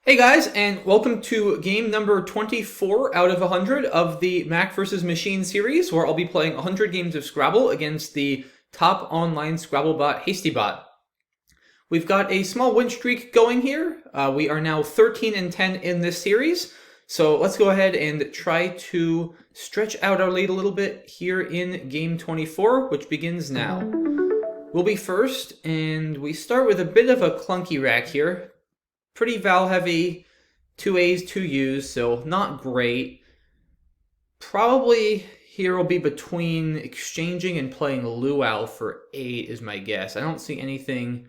Hey guys, and welcome to game number 24 out of 100 of the Mack vs. Machine series, where I'll be playing 100 games of Scrabble against the top online Scrabble bot, HastyBot. We've got a small win streak going here. We are now 13 and 10 in this series, so let's go ahead and try to stretch out our lead a little bit here in game 24, which begins now. We'll be first, and we start with a bit of a clunky rack here. Pretty vowel heavy, 2 A's, 2 U's, so not great. Probably here will be between exchanging and playing luau for 8 is my guess. I don't see anything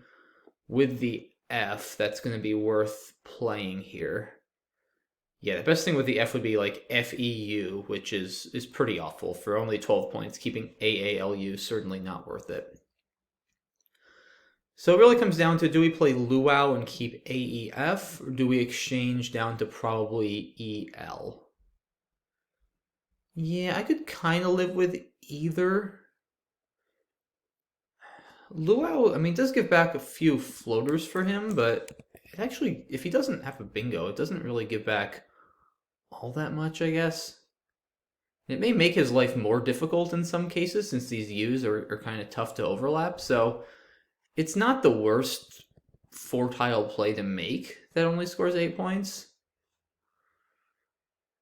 with the F that's going to be worth playing here. Yeah, the best thing with the F would be like FEU, which is pretty awful for only 12 points. Keeping AALU certainly not worth it. So it really comes down to, do we play luau and keep AEF, or do we exchange down to probably EL? Yeah, I could kind of live with either. Luau, I mean, does give back a few floaters for him, but it actually, if he doesn't have a bingo, it doesn't really give back all that much, I guess. It may make his life more difficult in some cases, since these U's are kind of tough to overlap, so it's not the worst 4-tile play to make that only scores 8 points.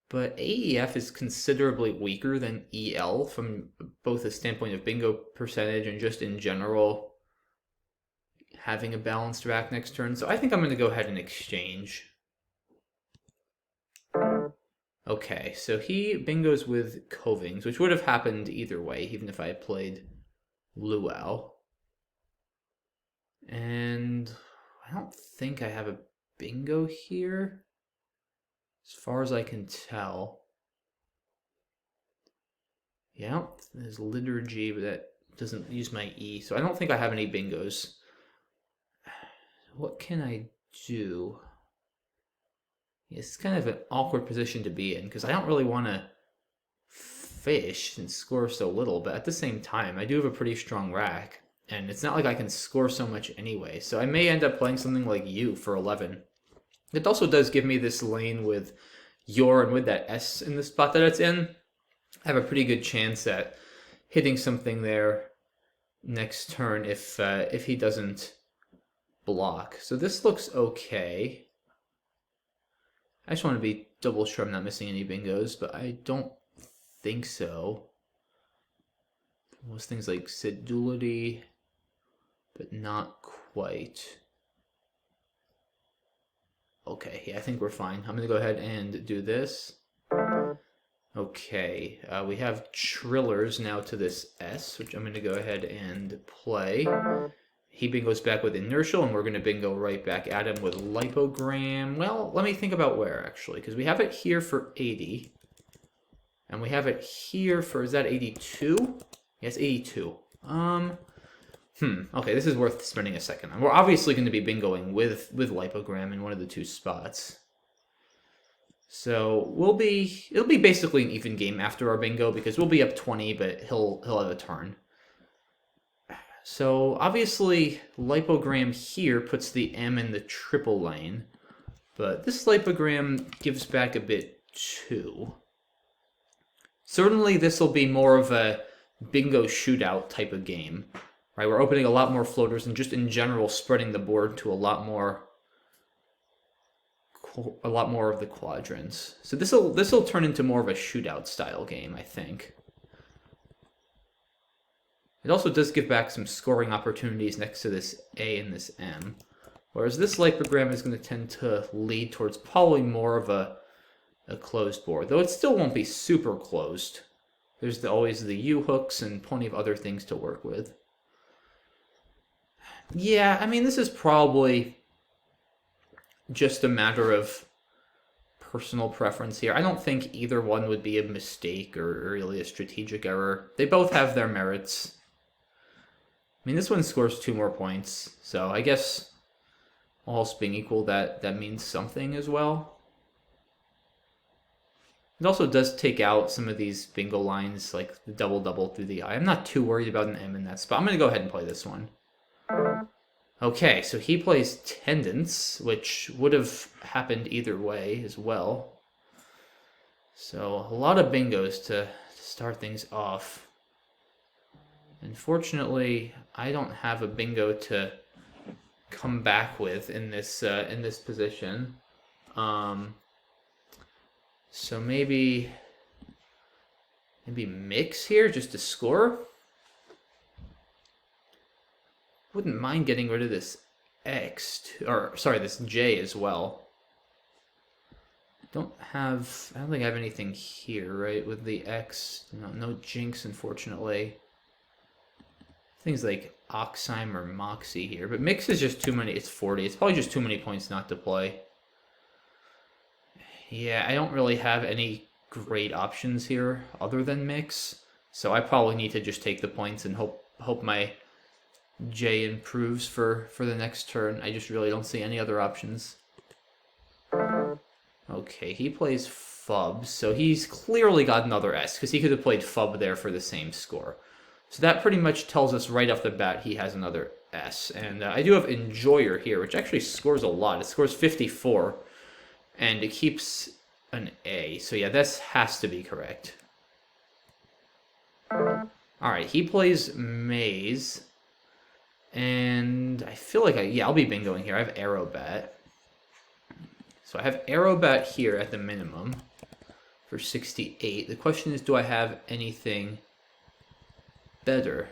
But AEF is considerably weaker than EL from both the standpoint of bingo percentage and just in general having a balanced rack next turn. So I think I'm going to go ahead and exchange. Okay, so he bingos with Covings, which would have happened either way, even if I had played luau. And I don't think I have a bingo here, as far as I can tell. Yeah, there's liturgy, but that doesn't use my E, so I don't think I have any bingos. What can I do? It's kind of an awkward position to be in, because I don't really want to fish and score so little, but at the same time, I do have a pretty strong rack. And it's not like I can score so much anyway. So I may end up playing something like U for 11. It also does give me this lane with your and with that S in the spot that it's in. I have a pretty good chance at hitting something there next turn if he doesn't block. So this looks okay. I just want to be double sure I'm not missing any bingos, but I don't think so. Most things like sedulity, but not quite. Okay, yeah, I think we're fine. I'm going to go ahead and do this. Okay, we have trillers now to this S, which I'm going to go ahead and play. He bingos back with inertial, and we're going to bingo right back at him with lipogram. Well, let me think about where, actually, because we have it here for 80. And we have it here for, is that 82? Yes, 82. Okay, this is worth spending a second on. We're obviously going to be bingoing with lipogram in one of the two spots. So it'll be basically an even game after our bingo, because we'll be up 20, but he'll have a turn. So obviously lipogram here puts the M in the triple lane, but this lipogram gives back a bit too. Certainly this will be more of a bingo shootout type of game. Right, we're opening a lot more floaters and just in general spreading the board to a lot more of the quadrants. So this'll turn into more of a shootout style game, I think. It also does give back some scoring opportunities next to this A and this M. Whereas this lipogram is going to tend to lead towards probably more of a closed board, though it still won't be super closed. There's always the U hooks and plenty of other things to work with. Yeah, I mean, this is probably just a matter of personal preference here. I don't think either one would be a mistake or really a strategic error. They both have their merits. I mean, this one scores 2 more points, so I guess all else being equal, that means something as well. It also does take out some of these bingo lines, like the double-double through the eye. I'm not too worried about an M in that spot. I'm going to go ahead and play this one. Okay, so he plays Tendance, which would have happened either way as well. So a lot of bingos to start things off. Unfortunately, I don't have a bingo to come back with in this position. So maybe mix here just to score. Wouldn't mind getting rid of this X, or sorry, this J as well. I don't think I have anything here, right, with the X. No Jinx, unfortunately. Things like Oxheim or Moxie here, but Mix is just too many. It's 40. It's probably just too many points not to play. Yeah, I don't really have any great options here other than Mix, so I probably need to just take the points and hope my J improves for the next turn. I just really don't see any other options. Okay, he plays Fub, so he's clearly got another S, because he could have played Fub there for the same score. So that pretty much tells us right off the bat he has another S. And I do have Enjoyer here, which actually scores a lot. It scores 54, and it keeps an A. So yeah, this has to be correct. Alright, he plays Maze. And I feel like I'll be bingoing here. I have Aerobat. So I have Aerobat here at the minimum for 68. The question is, do I have anything better?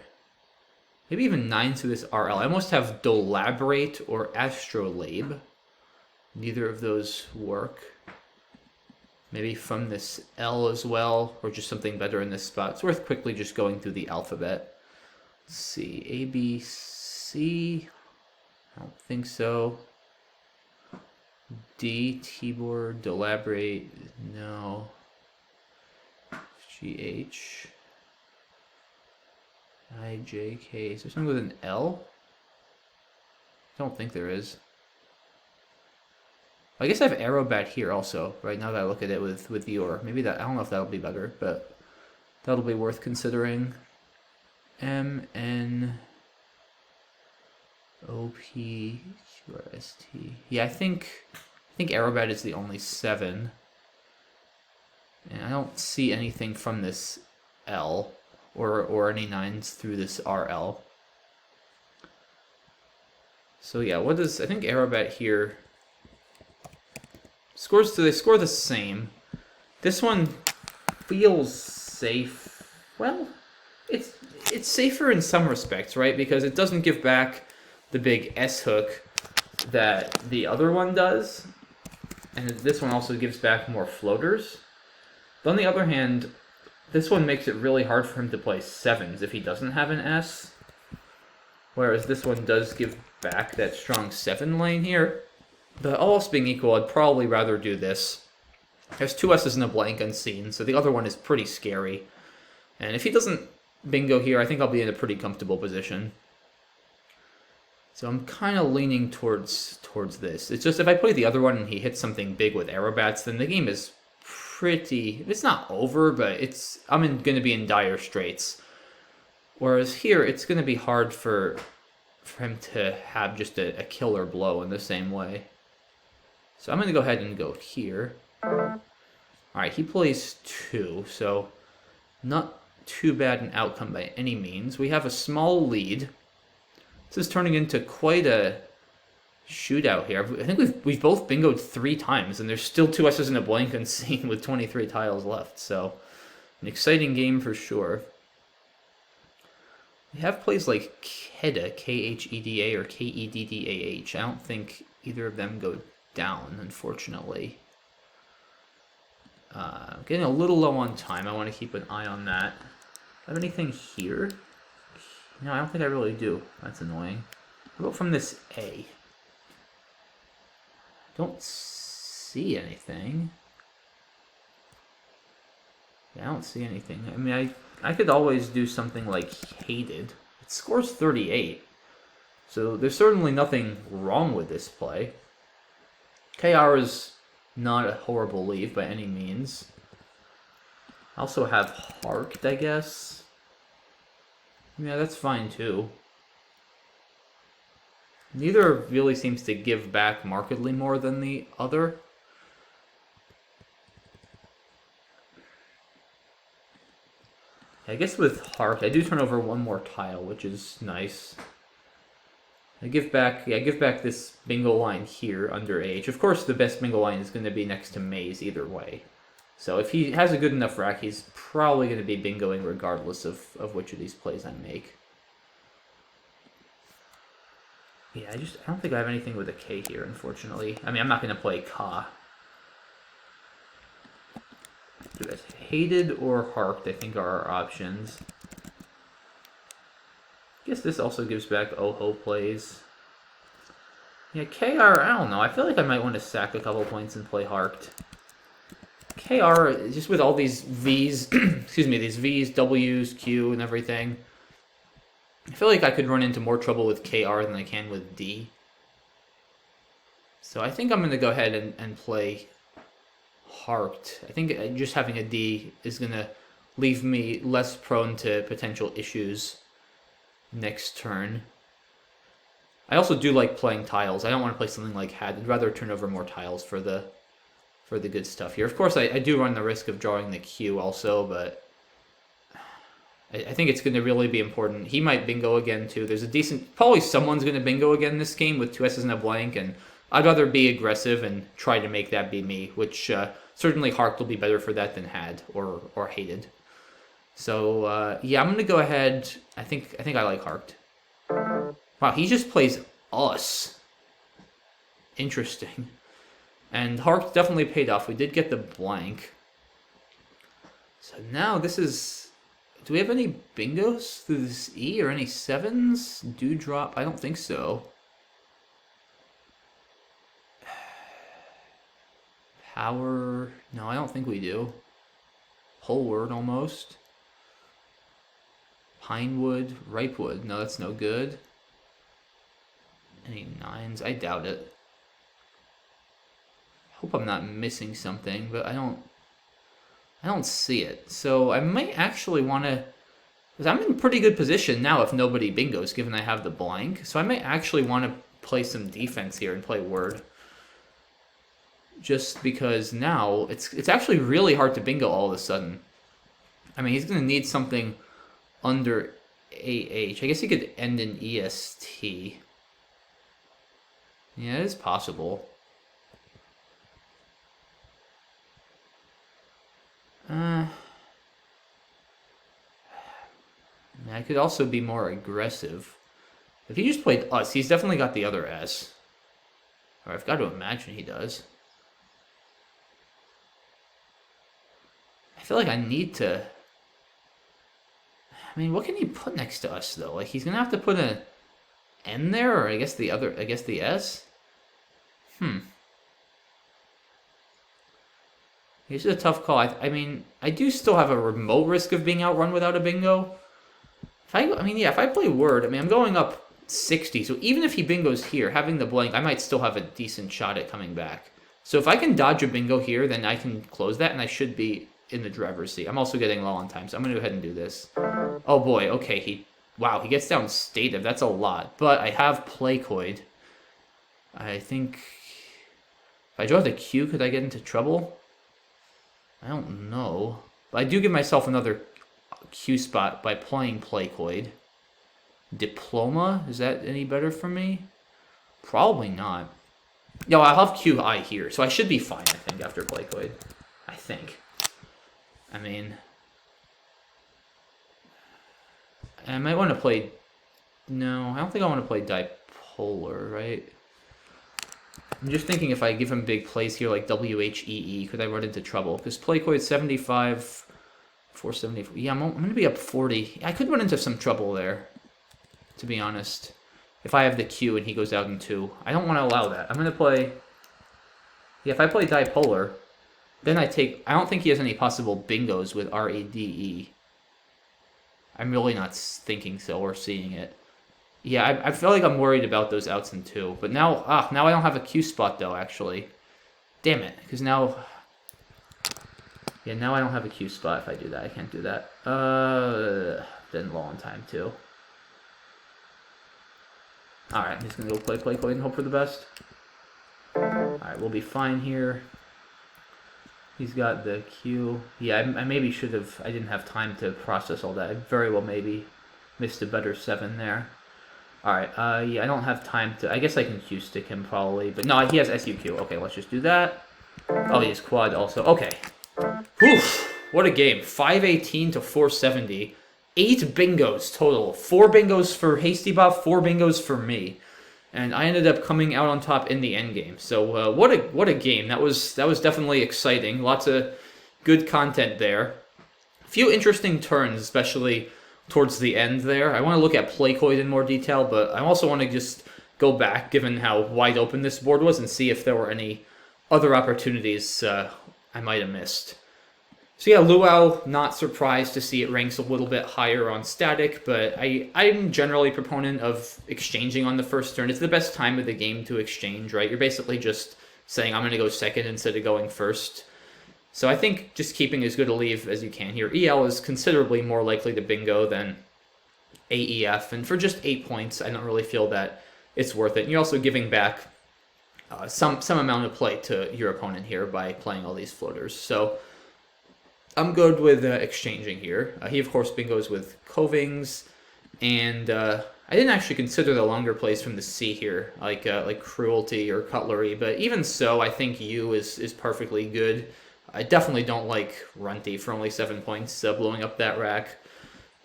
Maybe even 9 to this RL. I almost have Dolabrate or Astrolabe. Neither of those work. Maybe from this L as well, or just something better in this spot. It's worth quickly just going through the alphabet. Let's see, A, B, C. I don't think so. D, Tibor, Dolabrate, no. GH. I, J, K. Is there something with an L? I don't think there is. I guess I have Aerobat here also, right now that I look at it with your. Maybe that, I don't know if that'll be better, but that'll be worth considering. M, N, O, P, Q, R, S, T. Yeah, I think Aerobat is the only 7. And I don't see anything from this L or any 9s through this RL. So yeah, I think Aerobat here scores, they score the same. This one feels safe. Well, it's safer in some respects, right? Because it doesn't give back the big S hook that the other one does. And this one also gives back more floaters. But on the other hand, this one makes it really hard for him to play 7s if he doesn't have an S. Whereas this one does give back that strong 7 lane here. But all else being equal, I'd probably rather do this. There's 2 S's in a blank unseen, so the other one is pretty scary. And if he doesn't bingo here, I think I'll be in a pretty comfortable position. So I'm kind of leaning towards this. It's just if I play the other one and he hits something big with Aerobats, then the game is pretty... It's not over, but I'm going to be in dire straits. Whereas here, it's going to be hard for him to have just a killer blow in the same way. So I'm going to go ahead and go here. Alright, he plays 2, so not too bad an outcome by any means. We have a small lead. This is turning into quite a shootout here. I think we've both bingoed 3 times, and there's still 2 S's in a blank unseen with 23 tiles left. So, an exciting game for sure. We have plays like Keda, Kheda, or Keddah. I don't think either of them go down, unfortunately. Getting a little low on time. I want to keep an eye on that. Have anything here? No, I don't think I really do. That's annoying. How about from this A? Don't see anything. Yeah, I don't see anything. I mean, I could always do something like Hated. It scores 38. So there's certainly nothing wrong with this play. KR is not a horrible leave by any means. I also have Harked, I guess. Yeah, that's fine too. Neither really seems to give back markedly more than the other. I guess with Heart, I do turn over one more tile, which is nice. I give back this bingo line here under H. Of course, the best bingo line is going to be next to Maze either way. So if he has a good enough rack, he's probably going to be bingoing regardless of which of these plays I make. Yeah, I don't think I have anything with a K here, unfortunately. I mean, I'm not going to play Ka. Hated or Harked, I think, are our options. I guess this also gives back Oho plays. Yeah, KR, I don't know. I feel like I might want to sack a couple points and play Harked. KR, just with all these Vs, excuse me, these Vs, Ws, Q, and everything, I feel like I could run into more trouble with KR than I can with D. So I think I'm going to go ahead and play Harked. I think just having a D is going to leave me less prone to potential issues next turn. I also do like playing tiles. I don't want to play something like Had. I'd rather turn over more tiles for the good stuff here. Of course, I do run the risk of drawing the Q also, but I think it's going to really be important. He might bingo again, too. There's a decent... Probably someone's going to bingo again this game with 2 S's and a blank, and I'd rather be aggressive and try to make that be me, which certainly Harked will be better for that than Had or Hated. So, yeah, I'm going to go ahead. I think I like Harked. Wow, he just plays us. Interesting. And Harked definitely paid off. We did get the blank. So now this is... Do we have any bingos through this E or any 7s? Dewdrop? I don't think so. Power? No, I don't think we do. Poleward almost. Pinewood? Ripewood? No, that's no good. Any 9s? I doubt it. Hope I'm not missing something, but I don't see it. So I might actually want to... Because I'm in pretty good position now if nobody bingos, given I have the blank. So I might actually want to play some defense here and play Word. Just because now it's actually really hard to bingo all of a sudden. I mean, he's going to need something under AH. I guess he could end in EST. Yeah, it is possible. I could also be more aggressive. If he just played us, he's definitely got the other S. Or I've got to imagine he does. I feel like I need to... I mean, what can he put next to us, though? Like, he's going to have to put an N there, or I guess the S? This is a tough call. I mean, I do still have a remote risk of being outrun without a bingo. If I play Word, I mean, I'm going up 60, so even if he bingos here, having the blank, I might still have a decent shot at coming back. So if I can dodge a bingo here, then I can close that, and I should be in the driver's seat. I'm also getting low on time, so I'm going to go ahead and do this. Oh boy, okay, he gets down stative. That's a lot, but I have Placoid. I think... If I draw the Q, could I get into trouble? I don't know. But I do give myself another Q spot by playing Placoid. Diploma? Is that any better for me? Probably not. No, I'll have QI here, so I should be fine, I think, after Placoid. I think. I mean... I might want to play... No, I don't think I want to play Dipolar, right? I'm just thinking if I give him big plays here like WHEE, could I run into trouble? Because Placoid 75, 474. Yeah, I'm going to be up 40. I could run into some trouble there, to be honest. If I have the Q and he goes out in 2. I don't want to allow that. I'm going to play... Yeah, if I play Dipolar, then I don't think he has any possible bingos with RADE. I'm really not thinking so or seeing it. Yeah, I feel like I'm worried about those outs in 2. But now I don't have a Q spot, though, actually. Damn it, because now... Yeah, now I don't have a Q spot if I do that. I can't do that. Then low on time, too. Alright, I'm just going to go play coin and hope for the best. Alright, we'll be fine here. He's got the Q. Yeah, I maybe should have... I didn't have time to process all that. I very well maybe missed a better 7 there. Alright, yeah, I don't have time to... I guess I can Q-stick him probably. But no, he has SUQ. Okay, let's just do that. Oh, he has quad also. Okay. Whew. What a game. 518 to 470. 8 bingos total. 4 bingos for HastyBot, 4 bingos for me. And I ended up coming out on top in the endgame. So what a game. That was definitely exciting. Lots of good content there. A few interesting turns, especially towards the end there. I want to look at Playcoid in more detail, but I also want to just go back, given how wide open this board was, and see if there were any other opportunities I might have missed. So yeah, Luau, not surprised to see it ranks a little bit higher on static, but I'm generally a proponent of exchanging on the first turn. It's the best time of the game to exchange, right? You're basically just saying, I'm going to go second instead of going first. So I think just keeping as good a leave as you can here. EL is considerably more likely to bingo than AEF, and for just 8 points, I don't really feel that it's worth it. And you're also giving back some amount of play to your opponent here by playing all these floaters. So I'm good with exchanging here. He, of course, bingos with Covings, and I didn't actually consider the longer plays from the C here, like Cruelty or Cutlery, but even so, I think U is perfectly good. I definitely don't like Runty for only 7 points, blowing up that rack.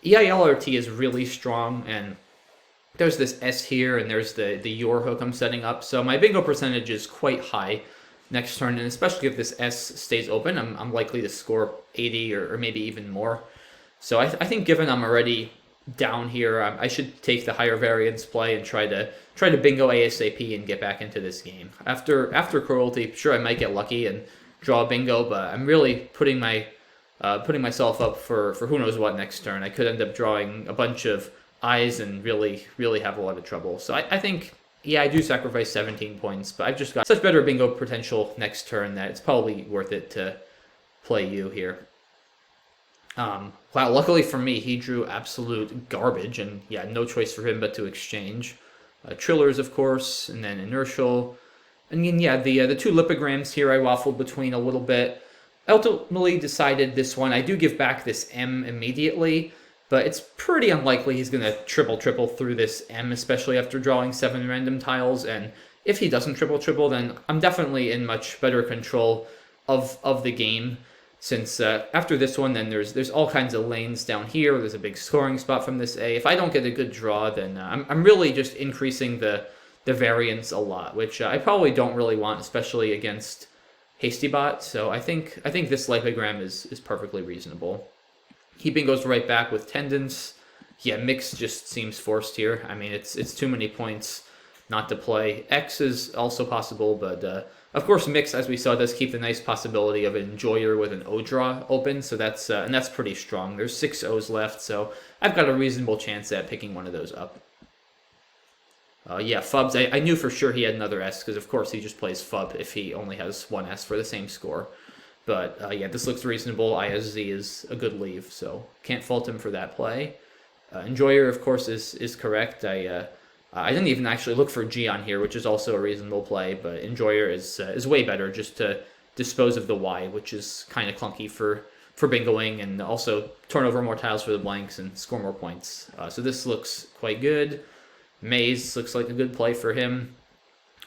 EILRT is really strong, and there's this S here, and there's the Your hook I'm setting up, so my bingo percentage is quite high next turn, and especially if this S stays open, I'm likely to score 80 or maybe even more. So I think given I'm already down here, I should take the higher variance play and try to bingo ASAP and get back into this game. After Cruelty, sure, I might get lucky and draw a bingo, but I'm really putting myself up for who knows what next turn. I could end up drawing a bunch of eyes and really have a lot of trouble. So I think, yeah, I do sacrifice 17 points, but I've just got such better bingo potential next turn that it's probably worth it to play you here. Wow, luckily for me, he drew absolute garbage, and yeah, no choice for him but to exchange. Trillers, of course, and then Inertial. And then, yeah, the 2 lipograms here I waffled between a little bit. I ultimately decided this one. I do give back this M immediately, but it's pretty unlikely he's going to triple through this M, especially after drawing 7 random tiles, and if he doesn't triple, then I'm definitely in much better control of the game, since after this one, then there's all kinds of lanes down here. There's a big scoring spot from this A. If I don't get a good draw, then I'm really just increasing the variance a lot, which I probably don't really want, especially against HastyBot, so I think this lipogram is perfectly reasonable. He bingos right back with Tendons. Yeah, Mix just seems forced here. I mean, it's too many points not to play. X is also possible, but of course Mix, as we saw, does keep the nice possibility of Enjoyer with an O draw open, so that's and that's pretty strong. There's 6 O's left, so I've got a reasonable chance at picking one of those up. Yeah, Fubs, I knew for sure he had another S, because of course he just plays Fub if he only has 1 S for the same score. But yeah, this looks reasonable. ISZ is a good leave, so can't fault him for that play. Enjoyer, of course, is correct. I didn't even actually look for G on here, which is also a reasonable play, but Enjoyer is way better just to dispose of the Y, which is kind of clunky for bingoing, and also turn over more tiles for the blanks and score more points. So this looks quite good. Maze looks like a good play for him.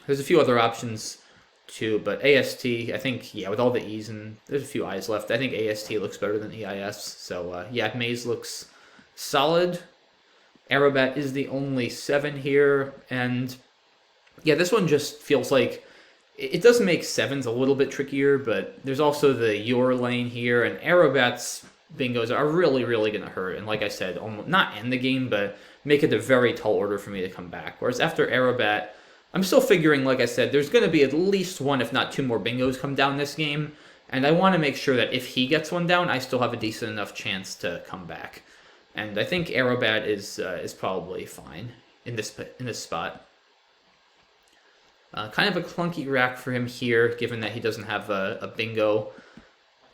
There's a few other options too, but AST, I think, yeah, with all the E's and there's a few I's left, I think AST looks better than EIS. So yeah, Maze looks solid. Aerobat is the only 7 here, and yeah, this one just feels like it does make 7s a little bit trickier, but there's also the Your lane here, and Aerobat's bingos are really going to hurt, and like I said, almost not end the game, but make it a very tall order for me to come back. Whereas after Aerobat, I'm still figuring, like I said, there's going to be at least 1, if not 2 more bingos come down this game, and I want to make sure that if he gets one down, I still have a decent enough chance to come back. And I think Aerobat is probably fine in this spot. Kind of a clunky rack for him here, given that he doesn't have a bingo.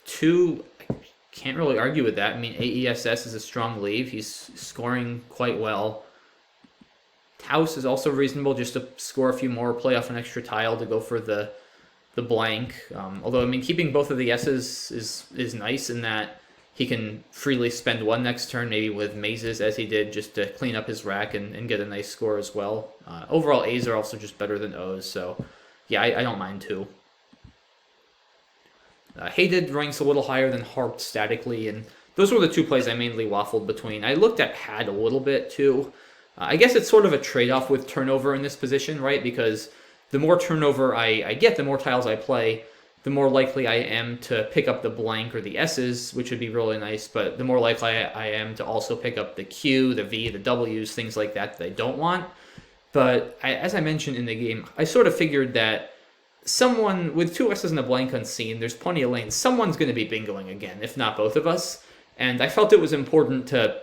2, I can't really argue with that. I mean, AESS is a strong leave. He's scoring quite well. House is also reasonable just to score a few more, play off an extra tile to go for the blank. Although, I mean, keeping both of the S's is nice in that he can freely spend one next turn, maybe with mazes as he did, just to clean up his rack and get a nice score as well. Overall, A's are also just better than O's, so yeah, I don't mind too. Hated ranks a little higher than Harped statically, and those were the two plays I mainly waffled between. I looked at Had a little bit too. I guess it's sort of a trade-off with turnover in this position, right? Because the more turnover I get, the more tiles I play, the more likely I am to pick up the blank or the S's, which would be really nice, but the more likely I am to also pick up the Q, the V, the W's, things like that I don't want. But as I mentioned in the game, I sort of figured that someone with two S's and a blank unseen, there's plenty of lanes. Someone's going to be bingoing again, if not both of us. And I felt it was important to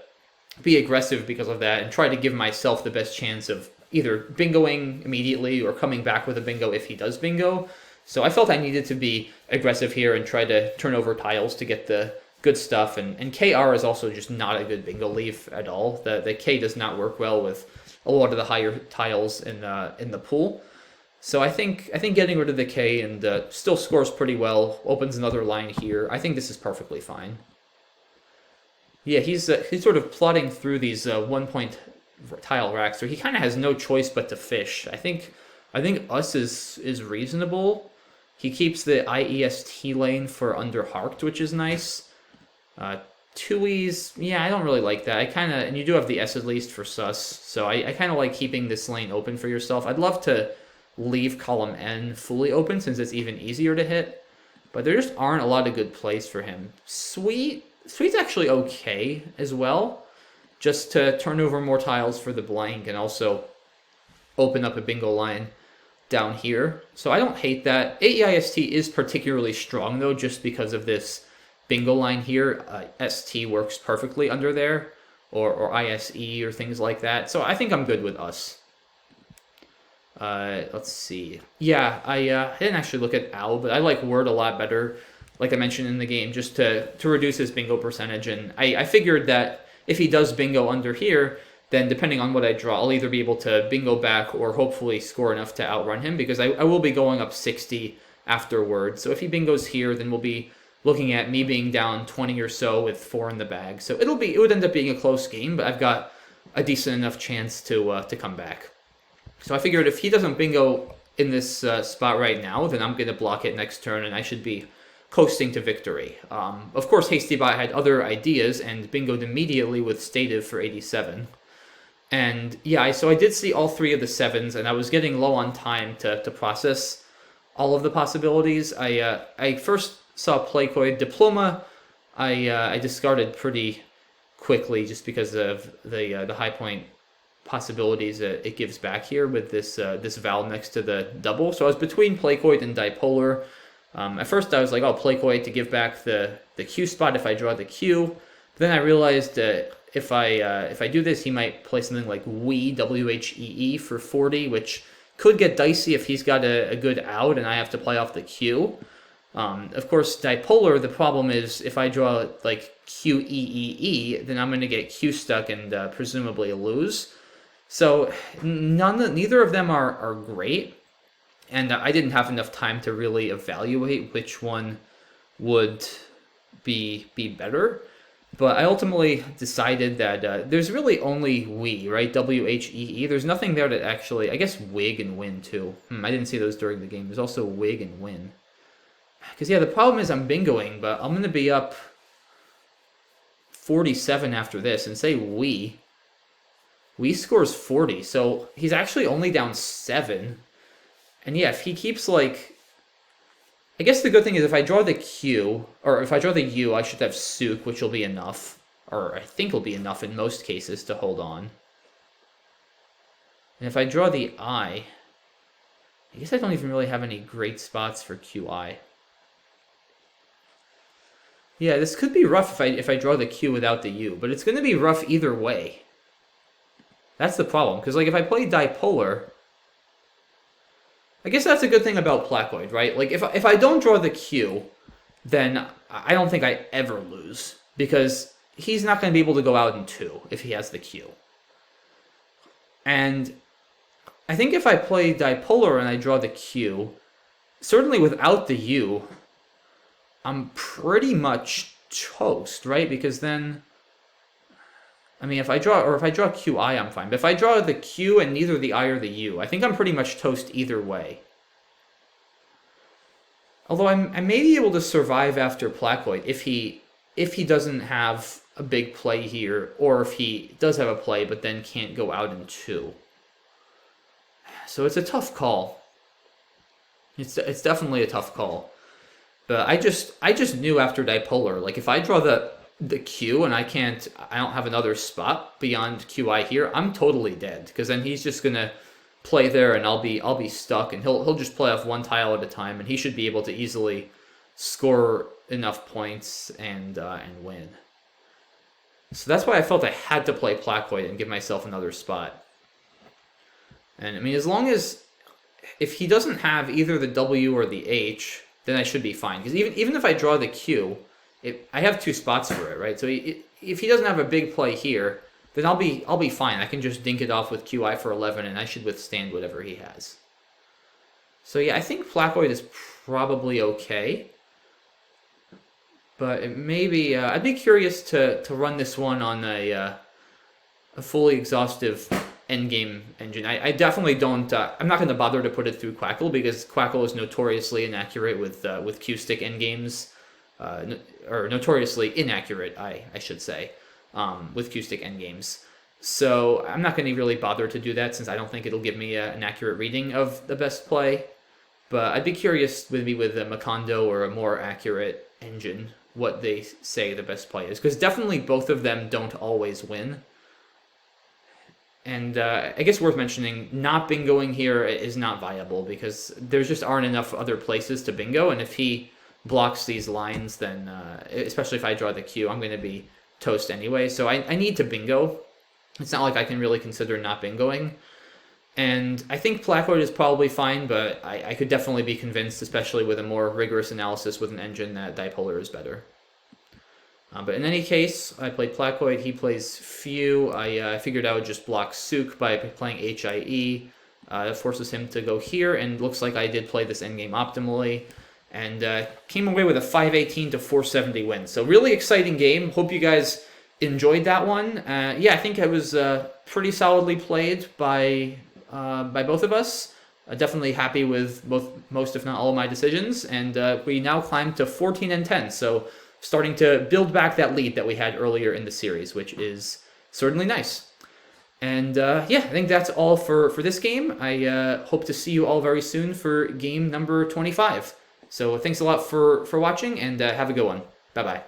be aggressive because of that and try to give myself the best chance of either bingoing immediately or coming back with a bingo if he does bingo. So I felt I needed to be aggressive here and try to turn over tiles to get the good stuff. And KR is also just not a good bingo leaf at all. The K does not work well with a lot of the higher tiles in the pool. So I think getting rid of the K and still scores pretty well, opens another line here. I think this is perfectly fine. Yeah, he's sort of plodding through these 1-point tile racks, so he kind of has no choice but to fish. I think us is reasonable. He keeps the IEST lane for under Harked, which is nice. Two E's, yeah, I don't really like that. And you do have the S at least for sus, so I kind of like keeping this lane open for yourself. I'd love to leave column N fully open since it's even easier to hit, but there just aren't a lot of good plays for him. Sweet's actually okay as well, just to turn over more tiles for the blank and also open up a bingo line down here. So I don't hate that. AEIST is particularly strong though, just because of this bingo line here. ST works perfectly under there, or ISE or things like that. So I think I'm good with us. Let's see. Yeah, I didn't actually look at Al, but I like Word a lot better, like I mentioned in the game, just to reduce his bingo percentage. And I figured that if he does bingo under here, then depending on what I draw, I'll either be able to bingo back or hopefully score enough to outrun him, because I will be going up 60 afterward. So if he bingos here, then we'll be looking at me being down 20 or so with 4 in the bag. So it would end up being a close game, but I've got a decent enough chance to come back. So I figured if he doesn't bingo in this spot right now, then I'm going to block it next turn, and I should be coasting to victory. Of course, HastyBot had other ideas and bingoed immediately with Stative for 87. And yeah, so I did see all 3 of the 7s, and I was getting low on time to process all of the possibilities. I first saw Placoid. Diploma, I discarded pretty quickly just because of the high point possibilities that it gives back here with this Val next to the double. So I was between Placoid and Dipolar. At first I was like, oh, Placoid to give back the Q spot if I draw the Q. But then I realized that if I do this, he might play something like Whee, W-H-E-E for 40, which could get dicey if he's got a good out and I have to play off the Q. Of course, Dipolar, the problem is if I draw like Q-E-E-E, then I'm going to get Q stuck and presumably lose. So neither of them are great, and I didn't have enough time to really evaluate which one would be better. But I ultimately decided that there's really only Whee, right? W-H-E-E. There's nothing there that actually... I guess Wig and Win, too. I didn't see those during the game. There's also Wig and Win. Because, yeah, the problem is I'm bingoing, but I'm going to be up 47 after this. And say Whee scores 40, so he's actually only down 7. And yeah, if he keeps like... I guess the good thing is if I draw the Q, or if I draw the U, I should have Souk, which will be enough. Or I think will be enough in most cases to hold on. And if I draw the I guess I don't even really have any great spots for QI. Yeah, this could be rough if I draw the Q without the U, but it's going to be rough either way. That's the problem, because like if I play Dipolar, I guess that's a good thing about Placoid, right? Like if I don't draw the Q, then I don't think I ever lose, because he's not going to be able to go out in 2 if he has the Q. And I think if I play dipolar and I draw the Q, certainly without the U, I'm pretty much toast, right? Because then, I mean, if I draw QI, I'm fine. But if I draw the Q and neither the I or the U, I think I'm pretty much toast either way. Although I may be able to survive after Placoid if he doesn't have a big play here, or if he does have a play but then can't go out in 2. So it's a tough call. It's definitely a tough call. But I just knew after dipolar, like if I draw the Q and I don't have another spot beyond QI here, I'm totally dead, because then he's just gonna play there and I'll be stuck, and he'll just play off one tile at a time, and he should be able to easily score enough points and win. So that's why I felt I had to play Placoid and give myself another spot. And I mean, as long as if he doesn't have either the W or the H, then I should be fine. Because even if I draw the Q, I have 2 spots for it, right? So if he doesn't have a big play here, then I'll be fine. I can just dink it off with QI for 11, and I should withstand whatever he has. So yeah, I think Placoid is probably okay. But it maybe I'd be curious to run this one on a fully exhaustive endgame engine. I definitely don't. I'm not going to bother to put it through Quackle, because Quackle is notoriously inaccurate with Q-stick endgames, or notoriously inaccurate, I should say, with Q-stick endgames. So I'm not going to really bother to do that, since I don't think it'll give me an accurate reading of the best play. But I'd be curious maybe with a Macondo or a more accurate engine what they say the best play is, because definitely both of them don't always win. And I guess worth mentioning, not bingoing here is not viable, because there just aren't enough other places to bingo, and if he blocks these lines, then, especially if I draw the Q, I'm going to be toast anyway, so I need to bingo. It's not like I can really consider not bingoing. And I think Placoid is probably fine, but I could definitely be convinced, especially with a more rigorous analysis with an engine, that dipolar is better. But in any case, I played Placoid, he plays Few. I figured I would just block Sook by playing HIE. That forces him to go here, and looks like I did play this endgame optimally. And came away with a 518 to 470 win. So really exciting game. Hope you guys enjoyed that one. Yeah, I think it was pretty solidly played by both of us. Definitely happy with most, if not all, of my decisions. And we now climb to 14 and 10. So starting to build back that lead that we had earlier in the series, which is certainly nice. And yeah, I think that's all for this game. I hope to see you all very soon for game number 25. So thanks a lot for watching, and have a good one. Bye-bye.